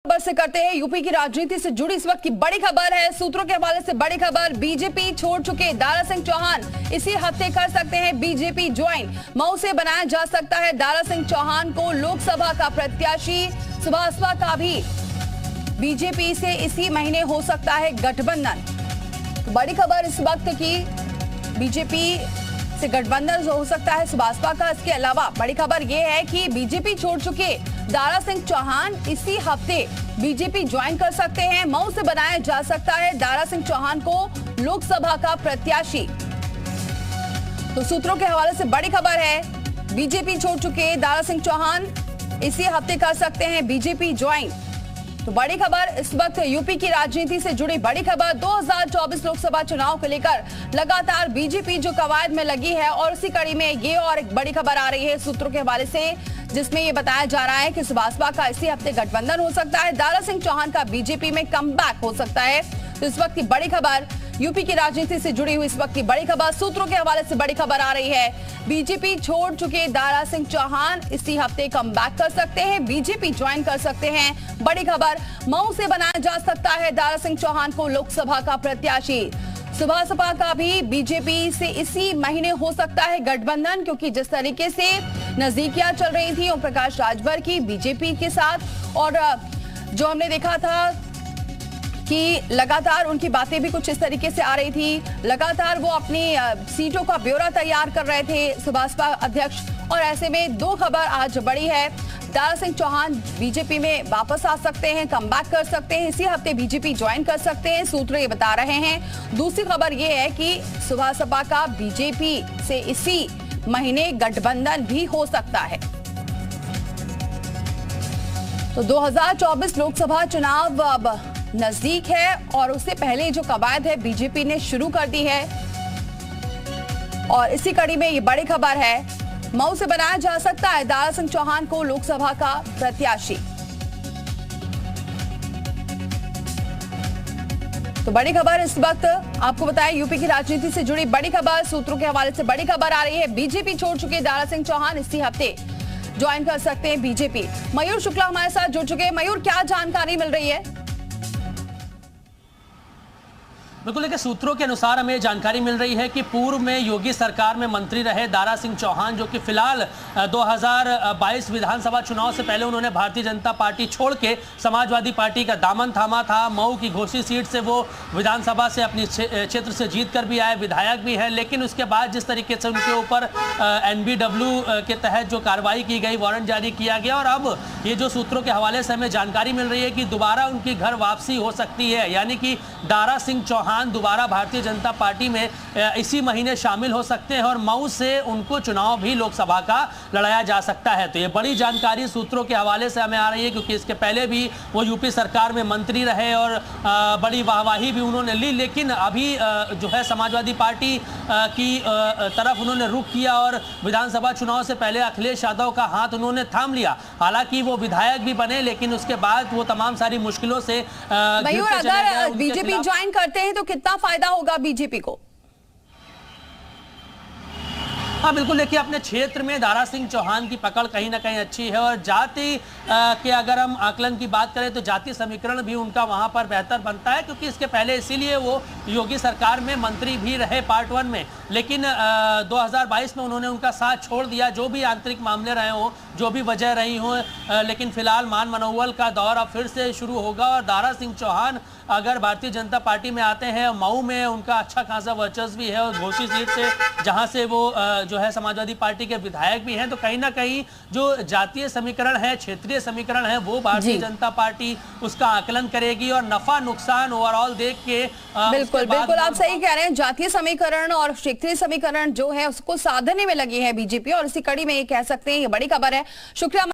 खबर से करते हैं यूपी की राजनीति से जुड़ी इस वक्त की बड़ी खबर है। सूत्रों के हवाले से बड़ी खबर, बीजेपी छोड़ चुके दारा सिंह चौहान इसी हफ्ते कर सकते हैं बीजेपी ज्वाइन। मऊ से बनाया जा सकता है दारा सिंह चौहान को लोकसभा का प्रत्याशी। सुभाषपा का भी बीजेपी से इसी महीने हो सकता है गठबंधन। तो बड़ी खबर इस वक्त की बीजेपी से गठबंधन हो सकता है सुभाषपा का। इसके अलावा बड़ी खबर यह है कि बीजेपी छोड़ चुके दारा सिंह चौहान इसी हफ्ते बीजेपी ज्वाइन कर सकते हैं। मऊ से बनाया जा सकता है दारा सिंह चौहान को लोकसभा का प्रत्याशी। तो सूत्रों के हवाले से बड़ी खबर है, बीजेपी छोड़ चुके दारा सिंह चौहान इसी हफ्ते कर सकते हैं बीजेपी ज्वाइन। तो बड़ी खबर इस वक्त यूपी की राजनीति से जुड़ी बड़ी खबर। 2024 लोकसभा चुनाव को लेकर लगातार बीजेपी जो कवायद में लगी है और उसी कड़ी में ये और एक बड़ी खबर आ रही है सूत्रों के हवाले से, जिसमें ये बताया जा रहा है कि सुभाषपा का इसी हफ्ते गठबंधन हो सकता है, दारा सिंह चौहान का बीजेपी में कमबैक हो सकता है। तो इस वक्त की बड़ी खबर यूपी की राजनीति से जुड़ी हुई इस वक्त की बड़ी खबर, सूत्रों के हवाले से बड़ी खबर आ रही है। बीजेपी छोड़ चुके दारा सिंह चौहान इसी हफ्ते कमबैक कर सकते हैं, बीजेपी ज्वाइन कर सकते हैं। बड़ी खबर, मऊ से बनाया जा सकता है दारा सिंह चौहान को लोकसभा का प्रत्याशी। सुभाषपा का भी बीजेपी से इसी महीने हो सकता है गठबंधन, क्योंकि जिस तरीके से नजदीकियां चल रही थी ओम प्रकाश राजभर की बीजेपी के साथ, और जो हमने देखा था कि लगातार उनकी बातें भी कुछ इस तरीके से आ रही थी, लगातार वो अपनी सीटों का ब्यौरा तैयार कर रहे थे सुभाषपा अध्यक्ष। और ऐसे में दो खबर आज बड़ी है, दारा सिंह चौहान बीजेपी में वापस आ सकते हैं, कमबैक कर सकते हैं, इसी हफ्ते बीजेपी ज्वाइन कर सकते हैं, सूत्र ये बता रहे हैं। दूसरी खबर ये है कि सुभाषपा का बीजेपी से इसी महीने गठबंधन भी हो सकता है। तो 2024 लोकसभा चुनाव अब नजदीक है और उससे पहले जो कवायद है बीजेपी ने शुरू कर दी है। और इसी कड़ी में ये बड़ी खबर है, मऊ से बनाया जा सकता है दारा सिंह चौहान को लोकसभा का प्रत्याशी। तो बड़ी खबर इस वक्त आपको बताएं यूपी की राजनीति से जुड़ी बड़ी खबर, सूत्रों के हवाले से बड़ी खबर आ रही है। बीजेपी छोड़ चुके दारा सिंह चौहान इसी हफ्ते ज्वाइन कर सकते हैं बीजेपी। मयूर शुक्ला हमारे साथ जुड़ चुके हैं। मयूर, क्या जानकारी मिल रही है? बिल्कुल, देखिए सूत्रों के अनुसार हमें जानकारी मिल रही है कि पूर्व में योगी सरकार में मंत्री रहे दारा सिंह चौहान, जो कि फिलहाल 2022 विधानसभा चुनाव से पहले उन्होंने भारतीय जनता पार्टी छोड़ के समाजवादी पार्टी का दामन थामा था। मऊ की घोसी सीट से वो विधानसभा से अपनी क्षेत्र से जीत कर भी आए, विधायक भी है। लेकिन उसके बाद जिस तरीके से उनके ऊपर NBW के तहत जो कार्रवाई की गई, वारंट जारी किया गया, और अब ये जो सूत्रों के हवाले से हमें जानकारी मिल रही है कि दोबारा उनकी घर वापसी हो सकती है, यानी कि दारा सिंह चौहान दोबारा भारतीय जनता पार्टी में इसी महीने शामिल हो सकते हैं और मऊ से उनको चुनाव भी लोकसभा का लड़ाया जा सकता है। तो ये बड़ी जानकारी सूत्रों के हवाले से हमें आ रही है, क्योंकि इसके पहले भी वो यूपी सरकार में मंत्री रहे और बड़ी वाहवाही भी उन्होंने ली। लेकिन अभी जो है समाजवादी पार्टी की तरफ उन्होंने रुख किया और विधानसभा चुनाव से पहले अखिलेश यादव का हाथ उन्होंने थाम लिया। हालांकि वो विधायक भी बने, लेकिन उसके बाद वो तमाम सारी मुश्किलों से अगर बीजेपी ज्वाइन करते हैं तो कितना फायदा होगा बीजेपी को? हाँ बिल्कुल, देखिए अपने क्षेत्र में दारा सिंह चौहान की पकड़ कहीं ना कहीं अच्छी है और जाति के अगर हम आकलन की बात करें तो जाति समीकरण भी उनका वहां पर बेहतर बनता है, क्योंकि इसके पहले इसीलिए वो योगी सरकार में मंत्री भी रहे पार्ट 1 में। लेकिन 2022 में उन्होंने उनका साथ छोड़ दिया, जो भी आंतरिक मामले रहे हों, जो भी वजह रही हो। लेकिन फिलहाल मान मनोवल का दौर अब फिर से शुरू होगा और दारा सिंह चौहान अगर भारतीय जनता पार्टी में आते हैं, मऊ में उनका अच्छा खासा वर्चस्व भी है और घोसी सीट से जहां से वो जो है समाजवादी पार्टी के विधायक भी हैं, तो कहीं ना कहीं जो जातीय समीकरण है, क्षेत्रीय समीकरण है, वो भारतीय जनता पार्टी उसका आकलन करेगी और नफा नुकसान ओवरऑल देख के बिल्कुल बिल्कुल आप सही कह रहे हैं। जातीय समीकरण और क्षेत्रीय समीकरण जो है उसको साधने में लगी है बीजेपी और इसी कड़ी में ये कह सकते हैं ये बड़ी खबर है। शुक्रिया।